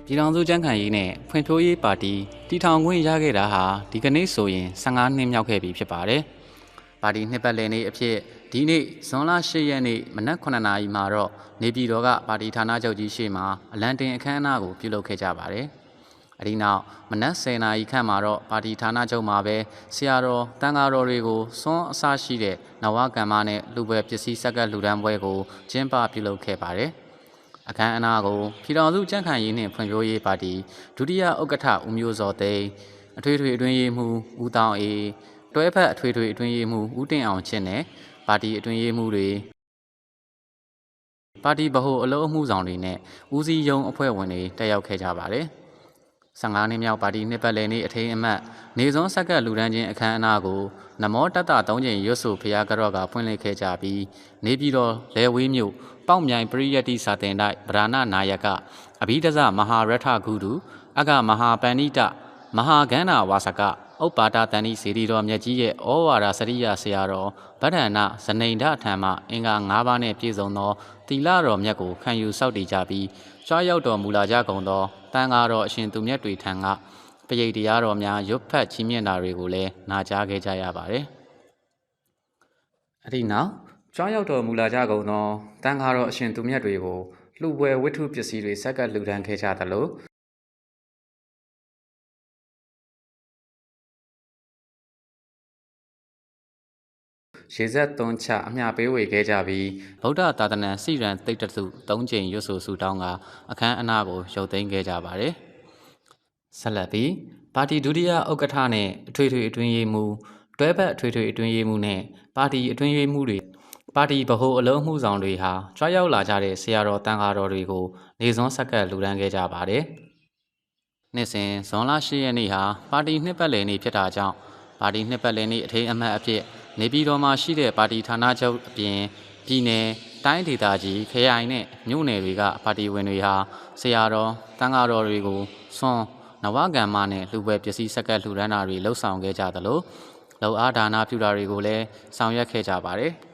ပြည်ထောင်စုကြံ့ခိုင်ရေးနဲ့ဖွံ့ဖြိုးရေးပါတီတည်ထောင်ခွင့်ရခဲ့တာဟာဒီကနေ့ဆိုရင်15နှစ်မြောက်ခဲ့ပြီဖြစ်ပါတယ်။ပါတီနှစ်ပတ်လည်နေ့အဖြစ်ဒီနေ့ဇွန်လ10ရက်နေ့မနက်9:00နာရီမှာတော့နေပြည်တော်ကပါတီဌာနချုပ်ကြီးရှေ့မှာအလံတင်အခမ်းအနားကိုပြုလုပ်ခဲ့ကြပါတယ်။အဲဒီနောက်မနက်10:00နာရီခန့်မှာတော့ပါတီဌာနချုပ်မှာပဲဆရာတော်တန်ဃာတော်တွေကိုစွန်းအစရှိတဲ့နဝကမ္မနဲ့လူပွဲပစ္စည်းစက္ကပ်လူဒန်းပွဲကိုကျင်းပပြုလုပ်ခဲ့ပါတယ်။အခမ်းအနားကိုပြည်ထောင်စုကြံ့ခိုင်ရေးနှင့်ဖွံ့ဖြိုးရေးပါတီဒုတိယဥက္ကဋ္ဌဦးမျိုးစောသိန်းအထွေထွေအတွင်းရေးမှူးဦးတောင်အေးတွဲဖက်အထွေထွေအတွင်းရေးမှူးဦးတင်အောင်ချစ်နဲ့ပါတီအတွင်းရေးမှူးတွေပါတီဗဟိုအလုပ်အမှုဆောင်တွေနဲ့ဦးစီးရုံးအဖွဲ့ဝင်တွေတက်ရောက်ခဲ့ကြပါတယ်။15နှစ်မြောက်ပါတီနှစ်ပတ်လည်နေ့အထိမ်းအမှတ်နေစွန်းစက္ကပ်လူဒန်းချင်းအခမ်းအနားကိုနမောတတ3ကြိမ်ရွတ်ဆိုဖျားကြော့ကဖွင့်လှစ်ခဲ့ကြပြီးနေပြည်တော်လဲဝေးမြို့ပေါက်မြိုင်ပရိယတ္တိစာတင်တိုက်ဗရာဏနာယကအဘိဓဇမဟာရထဂုတုအကမဟာပန္နိတမဟာကန္နာဝါစကဥပ္ပါဒတန်ဤစေတီတော်မြတ်ကြီးရဲ့ဩဝါဒစရိယဆရာတော်ဗဒ္ဒနာဇနိန္ဒထံမှအင်္ဂါ9ပါးနဲ့ပြည့်စုံသောသီလတော်မြတ်ကိုခံယူစောင့်တည်ကြပြီးကြွားရောက်တော်မူလာကြကုန်သောတန်ဃာတော်အရှင်သူမြတ်တွေထံကပရိတ်တရားတော်များရွတ်ဖတ်ချီးမြှင့်တာတွေကိုလည်းနာကြားခဲ့ကြရပါတယ်။အဲဒီနောက်ကြွားရောက်တော်မူလာကြကုန်သောတန်ဃာတော်အရှင်သူမြတ်တွေကိုလှူပွဲဝတ္ထုပစ္စည်းတွေဆက်ကပ်လှူဒန်းခဲ့ကြသလိုရေဆက်သွန်းချအမျှပေးဝေခဲ့ကြပြီးဗုဒ္ဓသာသနာစိရန်တိတ်တစု3ကြိမ်ရွတ်ဆိုဆူတောင်းကအခမ်းအနားကိုရုပ်သိမ်းခဲ့ကြပါတယ်။ဆက်လက်ပြီးပါတီဒုတိယဥက္ကဋ္ဌနဲ့အထွေထွေအတွင်းရေးမှူးတွဲဘက်အထွေထွေအတွင်းရေးမှူးနဲ့ပါတီအတွင်းရေးမှူးတွေပါတီဗဟိုအလုံးမှုဆောင်တွေဟာကြွားရောက်လာကြတဲ့ဆရာတော်တန်ဃာတော်တွေကိုနေစွန်းဆက်ကပ်လူဒန်းခဲ့ကြပါတယ်။နှစ်စဉ်ဇွန်လ10ရက်နေ့ဟာပါတီနှစ်ပတ်လည်နေ့ဖြစ်တာကြောင့်ပါတီနှစ်ပတ်လည်နေ့အထိမ်းအမှတ်အဖြစ်နေပြည်တော်မှာရှိတဲ့ပါတီဌာနချုပ်အပြင်ပြည်နယ်တိုင်းဒေသကြီးခရိုင်နဲ့မြို့နယ်တွေကပါတီဝင်တွေဟာဆရာတော်တန်ဃာတော်တွေကိုစွန်းနဝကမ္မနဲ့လှူပွဲပစ္စည်းစက္ကပ်လှူဒန်းတာတွေလှုပ်ဆောင်ခဲ့ကြသလိုလှူအားဒါနပြုတာတွေကိုလည်းဆောင်ရွက်ခဲ့ကြပါတယ်။